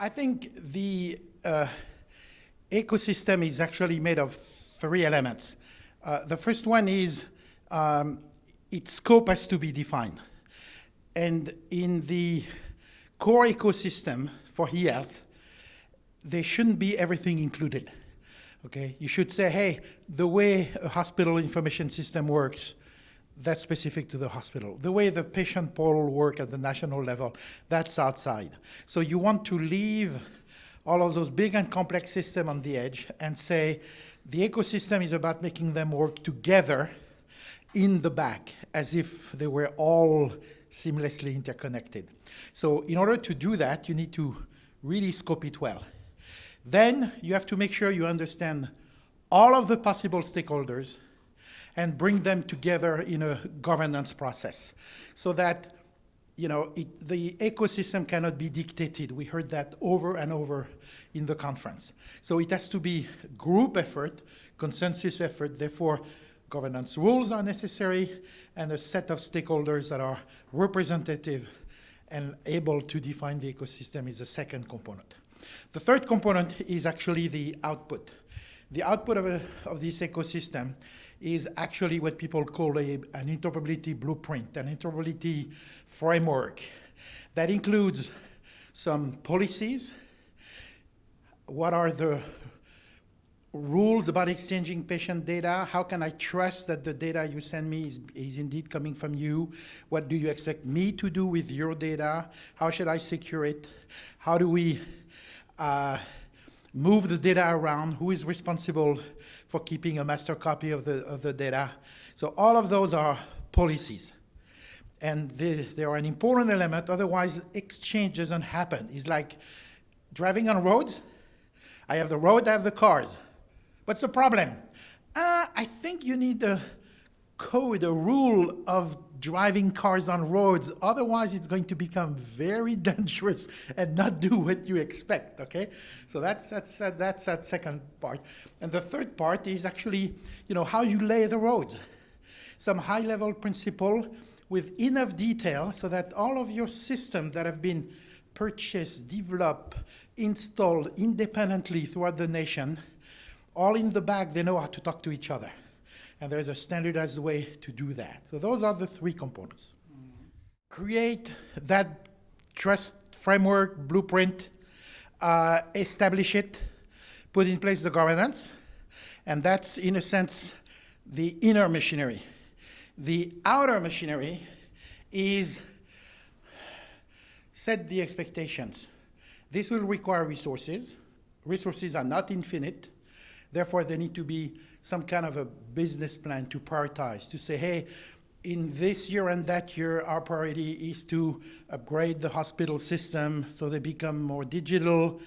I think the ecosystem is actually made of three elements. The first one is its scope has to be defined. And in the core ecosystem for health, there shouldn't be everything included. Okay? You should say, hey, the way a hospital information system works, that's specific to the hospital. The way the patient portal works at the national level, that's outside. So you want to leave all of those big and complex systems on the edge and say the ecosystem is about making them work together in the back as if they were all seamlessly interconnected. So in order to do that, you need to really scope it well. Then you have to make sure you understand all of the possible stakeholders and bring them together in a governance process so that the ecosystem cannot be dictated. We heard that over and over in the conference. So it has to be group effort, consensus effort, therefore governance rules are necessary and a set of stakeholders that are representative and able to define the ecosystem is the second component. The third component is actually the output. The output of this ecosystem is actually what people call an interoperability blueprint, an interoperability framework that includes some policies. What are the rules about exchanging patient data? How can I trust that the data you send me is indeed coming from you? What do you expect me to do with your data? How should I secure it? How do we move the data around? Who is responsible for keeping a master copy of the data? So all of those are policies. And they are an important element, otherwise exchange doesn't happen. It's like driving on roads. I have the road, I have the cars. What's the problem? I think you need a code, a rule of driving cars on roads. Otherwise, it's going to become very dangerous and not do what you expect, okay? So that's that second part. And the third part is actually, how you lay the roads. Some high-level principle with enough detail so that all of your systems that have been purchased, developed, installed independently throughout the nation, all in the back, they know how to talk to each other. And there's a standardized way to do that. So those are the three components. Create that trust framework, blueprint, establish it, put in place the governance, and that's, in a sense, the inner machinery. The outer machinery is set the expectations. This will require resources. Resources are not infinite. Therefore, there need to be some kind of a business plan to prioritize, to say, hey, in this year and that year, our priority is to upgrade the hospital system so they become more digital.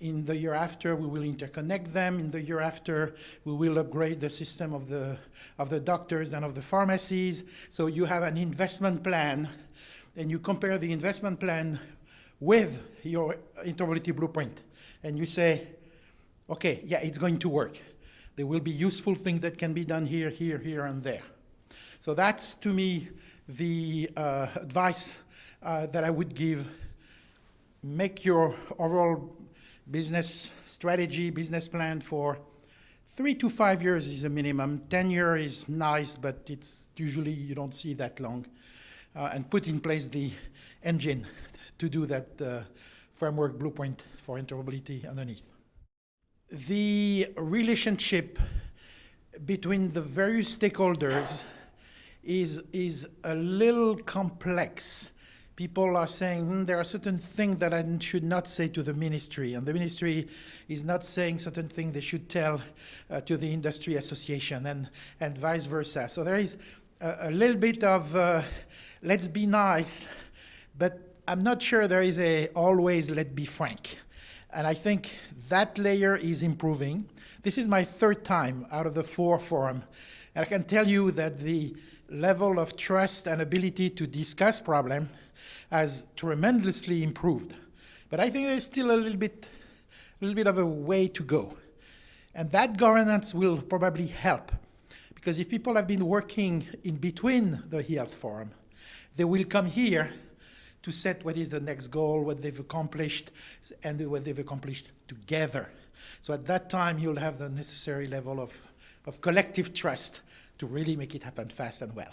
In the year after, we will interconnect them. In the year after, we will upgrade the system of the doctors and of the pharmacies. So you have an investment plan, and you compare the investment plan with your interoperability blueprint. And you say, okay, yeah, it's going to work. There will be useful things that can be done here, here, here, and there. So that's, to me, the advice that I would give. Make your overall business strategy, business plan for 3 to 5 years is a minimum. 10 years is nice, but it's usually you don't see that long. And put in place the engine to do that framework blueprint for interoperability underneath. The relationship between the various stakeholders is a little complex. People are saying there are certain things that I should not say to the ministry, and the ministry is not saying certain things they should tell to the industry association, and vice versa. So there is a little bit of let's be nice, but I'm not sure there is always let's be frank. And I think that layer is improving. This is my third time out of the 4 forum. And I can tell you that the level of trust and ability to discuss problem has tremendously improved. But I think there's still a little bit of a way to go. And that governance will probably help. Because if people have been working in between the health forum, they will come here to set what is the next goal, what they've accomplished, and what they've accomplished together. So at that time, you'll have the necessary level of collective trust to really make it happen fast and well.